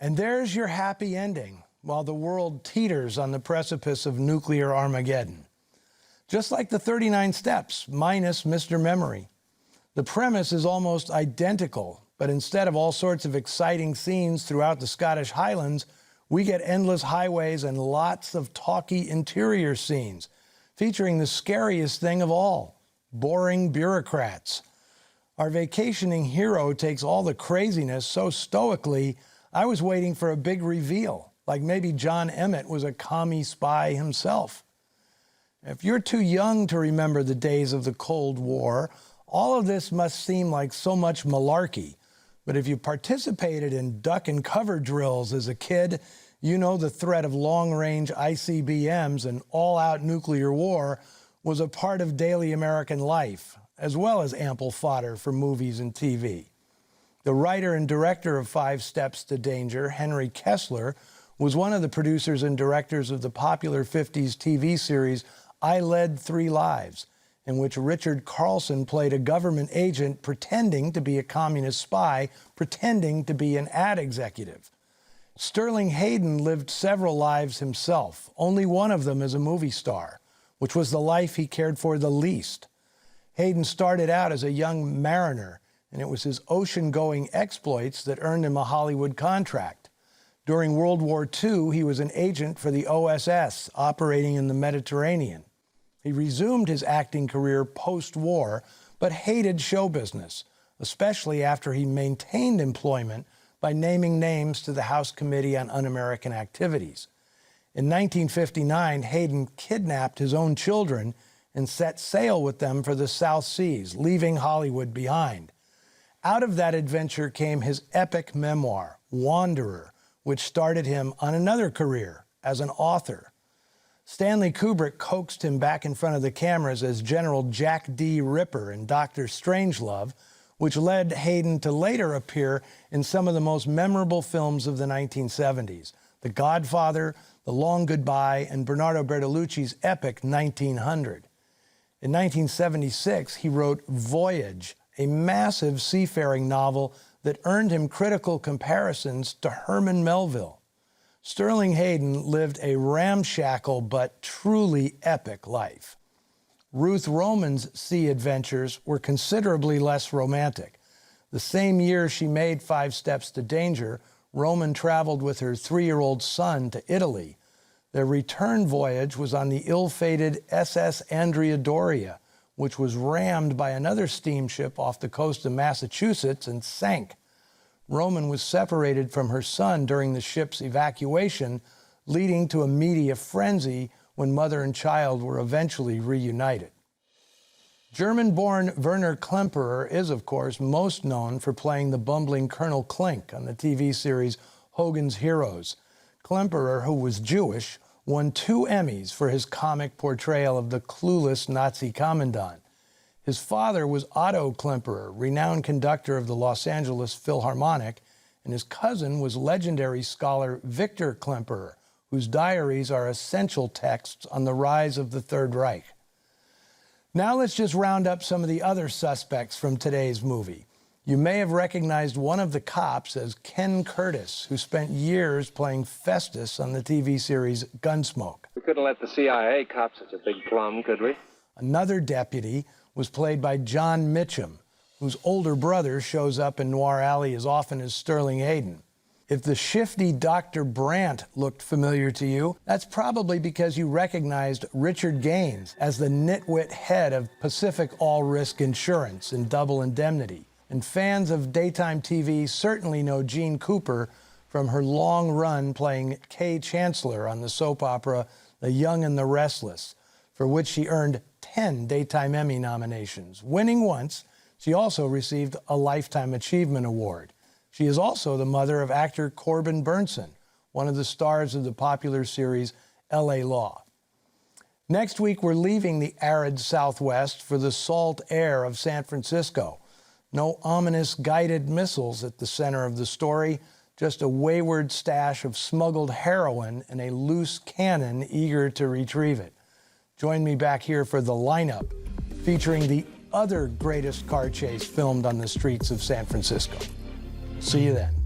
And there's your happy ending, while the world teeters on the precipice of nuclear Armageddon. Just like the 39 Steps, minus Mr. Memory. The premise is almost identical, but instead of all sorts of exciting scenes throughout the Scottish Highlands, we get endless highways and lots of talky interior scenes, featuring the scariest thing of all, boring bureaucrats. Our vacationing hero takes all the craziness so stoically, I was waiting for a big reveal, like maybe John Emmett was a commie spy himself. If you're too young to remember the days of the Cold War, all of this must seem like so much malarkey. But if you participated in duck and cover drills as a kid, you know the threat of long-range ICBMs and all-out nuclear war was a part of daily American life, as well as ample fodder for movies and TV. The writer and director of 5 Steps to Danger, Henry Kessler, was one of the producers and directors of the popular 50s TV series I Led 3 Lives, in which Richard Carlson played a government agent pretending to be a communist spy, pretending to be an ad executive. Sterling Hayden lived several lives himself, only one of them as a movie star, which was the life he cared for the least. Hayden started out as a young mariner, and it was his ocean-going exploits that earned him a Hollywood contract. During World War II, he was an agent for the OSS, operating in the Mediterranean. He resumed his acting career post-war, but hated show business, especially after he maintained employment by naming names to the House Committee on Un-American Activities. In 1959, Hayden kidnapped his own children and set sail with them for the South Seas, leaving Hollywood behind. Out of that adventure came his epic memoir, Wanderer, which started him on another career as an author. Stanley Kubrick coaxed him back in front of the cameras as General Jack D. Ripper in Dr. Strangelove, which led Hayden to later appear in some of the most memorable films of the 1970s, The Godfather, The Long Goodbye, and Bernardo Bertolucci's epic 1900. In 1976, he wrote Voyage, a massive seafaring novel that earned him critical comparisons to Herman Melville. Sterling Hayden lived a ramshackle but truly epic life. Ruth Roman's sea adventures were considerably less romantic. The same year she made 5 Steps to Danger, Roman traveled with her 3-year-old son to Italy. Their return voyage was on the ill-fated SS Andrea Doria, which was rammed by another steamship off the coast of Massachusetts and sank. Roman was separated from her son during the ship's evacuation, leading to a media frenzy when mother and child were eventually reunited. German-born Werner Klemperer is, of course, most known for playing the bumbling Colonel Klink on the TV series Hogan's Heroes. Klemperer, who was Jewish, won 2 Emmys for his comic portrayal of the clueless Nazi commandant. His father was Otto Klemperer, renowned conductor of the Los Angeles Philharmonic, and his cousin was legendary scholar Victor Klemperer, whose diaries are essential texts on the rise of the Third Reich. Now let's just round up some of the other suspects from today's movie. You may have recognized one of the cops as Ken Curtis, who spent years playing Festus on the TV series Gunsmoke. We couldn't let the CIA cop such a big plum, could we? Another deputy was played by John Mitchum, whose older brother shows up in Noir Alley as often as Sterling Hayden. If the shifty Dr. Brandt looked familiar to you, that's probably because you recognized Richard Gaines as the nitwit head of Pacific All Risk Insurance in Double Indemnity. And fans of daytime TV certainly know Jean Cooper from her long run playing Kay Chancellor on the soap opera The Young and the Restless, for which she earned 10 Daytime Emmy nominations. Winning once, she also received a Lifetime Achievement Award. She is also the mother of actor Corbin Burnson, one of the stars of the popular series L.A. Law. Next week, we're leaving the arid Southwest for the salt air of San Francisco. No ominous guided missiles at the center of the story, just a wayward stash of smuggled heroin and a loose cannon eager to retrieve it. Join me back here for The Lineup, featuring the other greatest car chase filmed on the streets of San Francisco. See you then.